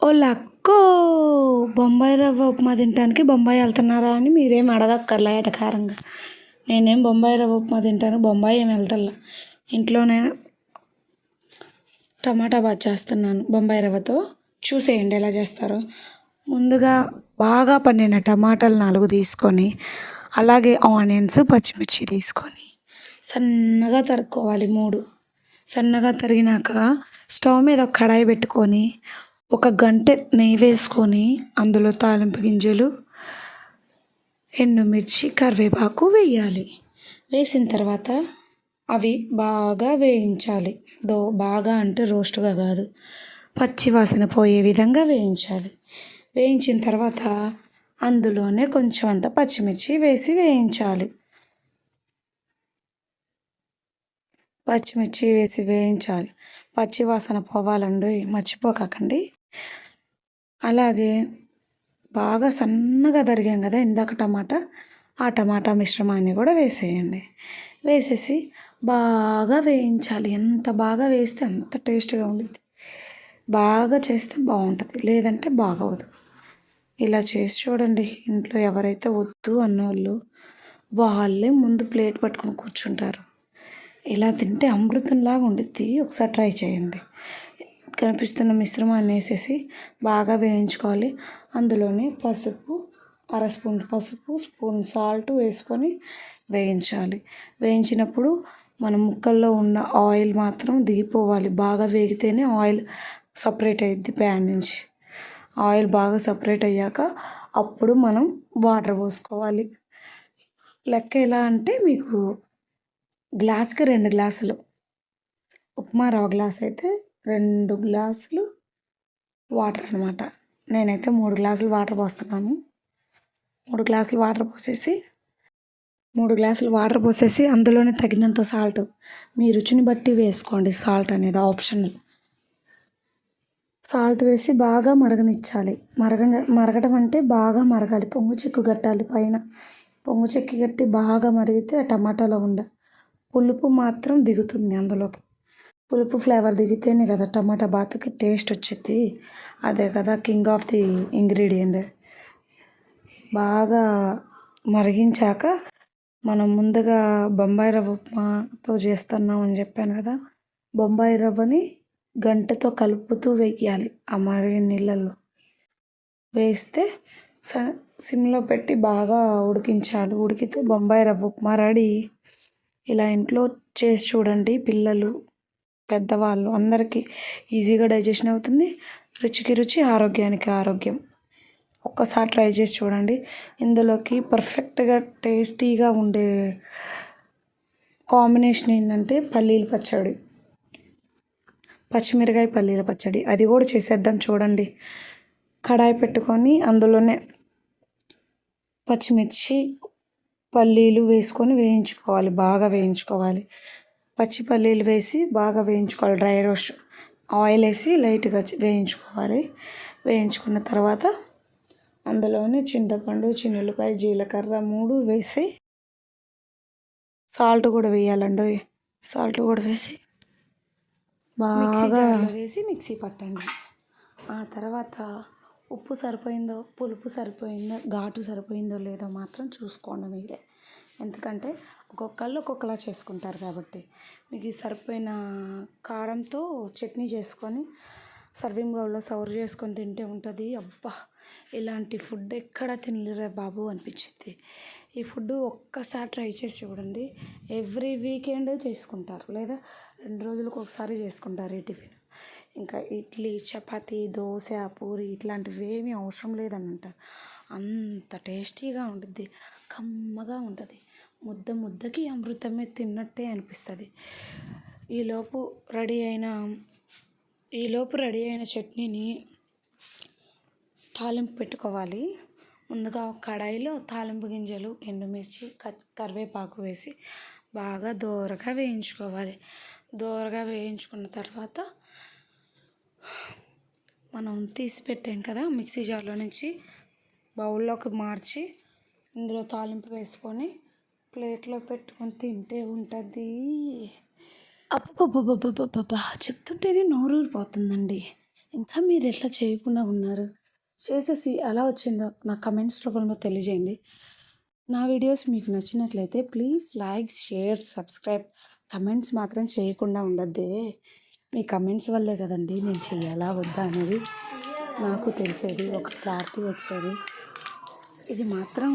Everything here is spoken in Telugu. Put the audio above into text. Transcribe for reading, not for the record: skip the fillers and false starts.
ఓ లక్కో బొంబాయి రవ్వ ఉప్మా తినటానికి బొంబాయి వెళ్తున్నారా అని మీరేం అడగక్కర్లే ఎటకారంగా. నేనేం బొంబాయి రవ్వ ఉప్మా తింటాను, బొంబాయి ఏం వెళ్తల్లా. ఇంట్లోనే టమాటా బాత్ చేస్తున్నాను బొంబాయి రవ్వతో. చూసేయండి ఎలా చేస్తారో. ముందుగా బాగా పండిన టమాటాలు 4 తీసుకొని, అలాగే ఆనియన్స్, పచ్చిమిర్చి తీసుకొని సన్నగా తరుక్కోవాలి 3. సన్నగా తరిగినాక స్టవ్ మీద ఒక కడాయి పెట్టుకొని, ఒక గంటె నెయ్యి వేసుకొని, అందులో తాలింపు గింజలు, ఎండుమిర్చి, కరివేపాకు వేయాలి. వేసిన తర్వాత అవి బాగా వేయించాలి. బాగా అంటే రోస్ట్గా కాదు, పచ్చి వాసన పోయే విధంగా వేయించాలి. వేయించిన తర్వాత అందులోనే కొంచెం అంత పచ్చిమిర్చి వేసి వేయించాలి. పచ్చిమిర్చి వేసి వేయించాలి. పచ్చి వాసన పోవాలండి, మర్చిపోకండి. అలాగే బాగా సన్నగా తరిగాం కదా ఇందాక టమాటా, ఆ టమాటా మిశ్రమాన్ని కూడా వేసేయండి. వేసేసి బాగా వేయించాలి. ఎంత బాగా వేస్తే అంత టేస్ట్గా ఉండిద్ది. బాగా చేస్తే బాగుంటుంది, లేదంటే బాగోదు. ఇలా చేసి చూడండి. ఇంట్లో ఎవరైతే వద్దు అన్నోళ్ళు వాళ్ళే ముందు ప్లేట్ పట్టుకొని కూర్చుంటారు. ఇలా తింటే అమృతంలాగా ఉండిద్ది. ఒకసారి ట్రై చేయండి. కనిపిస్తున్న మిశ్రమాన్ని వేసేసి బాగా వేయించుకోవాలి. అందులోనే పసుపు, అర స్పూన్ పసుపు, స్పూన్ సాల్ట్ వేసుకొని వేయించాలి. వేయించినప్పుడు మన ముక్కల్లో ఉన్న ఆయిల్ మాత్రం దిగిపోవాలి. బాగా వేగితేనే ఆయిల్ సపరేట్ అయ్యిద్ది ప్యాన్ నుంచి. ఆయిల్ బాగా సపరేట్ అయ్యాక అప్పుడు మనం వాటర్ పోసుకోవాలి. లెక్క ఎలా అంటే మీకు గ్లాస్కి 2 గ్లాసులు ఉప్మా రవ్వ గ్లాస్ అయితే 2 గ్లాసులు వాటర్ అనమాట. నేనైతే 3 గ్లాసులు వాటర్ పోస్తున్నాను. 3 గ్లాసులు వాటర్ పోసేసి అందులోనే తగినంత సాల్ట్, మీ రుచిని బట్టి వేసుకోండి. సాల్ట్ అనేది ఆప్షనల్. సాల్ట్ వేసి బాగా మరగనిచ్చాలి. మరగడం అంటే బాగా మరగాలి. పొంగు చెక్కు గట్టాలి పైన. పొంగు చెక్కి గట్టి బాగా మరిగితే ఆ టమాటాలో పులుపు మాత్రం దిగుతుంది అందులోకి. పులుపు ఫ్లేవర్ దిగితేనే కదా టమాటా బాత్కి టేస్ట్ వచ్చింది. అదే కదా కింగ్ ఆఫ్ ది ఇంగ్రీడియంట్. బాగా మరిగించాక మనం ముందుగా బొంబాయి రవ్వ ఉప్మాతో చేస్తున్నాం అని చెప్పాను కదా, బొంబాయి రవ్వని గంటెతో కలుపుతూ వేయాలి. ఆ మరిగిన నీళ్ళల్లో వేస్తే సిమ్లో పెట్టి బాగా ఉడికించాలి. ఉడికితే బొంబాయి రవ్వ ఉప్మా రెడీ. ఇలా ఇంట్లో చేసి చూడండి. పిల్లలు, పెద్దవాళ్ళు అందరికీ ఈజీగా డైజెషన్ అవుతుంది. రుచికి రుచి, ఆరోగ్యానికి ఆరోగ్యం. ఒక్కసారి ట్రై చేసి చూడండి. ఇందులోకి పర్ఫెక్ట్గా టేస్టీగా ఉండే కాంబినేషన్ ఏంటంటే పల్లీల పచ్చడి, పచ్చిమిరకాయ పల్లీల పచ్చడి. అది కూడా చేసేద్దాం చూడండి. కడాయి పెట్టుకొని అందులోనే పచ్చిమిర్చి, పల్లీలు వేసుకొని వేయించుకోవాలి. బాగా వేయించుకోవాలి. పచ్చి పల్లీలు వేసి బాగా వేయించుకోవాలి. Dry roast. ఆయిల్ వేసి లైట్గా వేయించుకోవాలి. వేయించుకున్న తర్వాత అందులోనే చింతపండు, చిన్నులపాయ, జీలకర్ర 3 వేసి సాల్ట్ కూడా వేయాలండి. సాల్ట్ కూడా వేసి బాగా వేసి మిక్సీ పట్టండి. ఆ తర్వాత ఉప్పు సరిపోయిందో, పులుపు సరిపోయిందో, ఘాటు సరిపోయిందో లేదో మాత్రం చూసుకోండి మీరే. ఎందుకంటే ఒక్కొక్కళ్ళు ఒక్కొక్కలా చేసుకుంటారు కాబట్టి. మీకు సరిపోయిన కారంతో చట్నీ చేసుకొని సర్వింగ్ బౌల్లో సర్వ్ చేసుకొని తింటే ఉంటుంది. అబ్బా, ఇలాంటి ఫుడ్ ఎక్కడ తినలేరా బాబు అనిపించింది. ఈ ఫుడ్ ఒక్కసారి ట్రై చేసి చూడండి. ఎవ్రీ వీకెండ్ చేసుకుంటారు, లేదా 2 రోజులకు ఒకసారి చేసుకుంటారు ఈ టిఫిన్. ఇంకా ఇడ్లీ, చపాతీ, దోశ, పూరి ఇట్లాంటివి ఏమీ అవసరం లేదని అంటారు. అంత టేస్టీగా ఉంటుంది, కమ్మగా ఉంటుంది. ముద్దకి అమృతమే తిన్నట్టే అనిపిస్తుంది. ఈలోపు రెడీ అయిన చట్నీని తాలింపు పెట్టుకోవాలి. ముందుగా ఒక కడాయిలో తాలింపు గింజలు, ఎండుమిర్చి, కరివేపాకు వేసి బాగా దోరగా వేయించుకోవాలి. దోరగా వేయించుకున్న తర్వాత మనం తీసి పెట్టాం కదా మిక్సీ జార్లో నుంచి, బౌల్లోకి మార్చి ఇందులో తాలింపు వేసుకొని ప్లేట్లో పెట్టుకొని తింటే ఉంటుంది. అబ్బబ్బబ్బబ్బబ్బబ్బా, చెప్తుంటేనే నోరూరిపోతుందండి. ఇంకా మీరు ఎట్లా చేయకుండా ఉన్నారు? చేసేసి ఎలా వచ్చిందో నాకు కమెంట్స్ రూపంలో తెలియజేయండి. నా వీడియోస్ మీకు నచ్చినట్లయితే please like, share, subscribe. Comments మాత్రం చేయకుండా ఉండొద్దే. మీ కమెంట్స్ వల్లే కదండీ నేను చెయ్యాలా వద్దా అనేది నాకు తెలిసేది, ఒక క్లారిటీ వచ్చేది. ఇది మాత్రం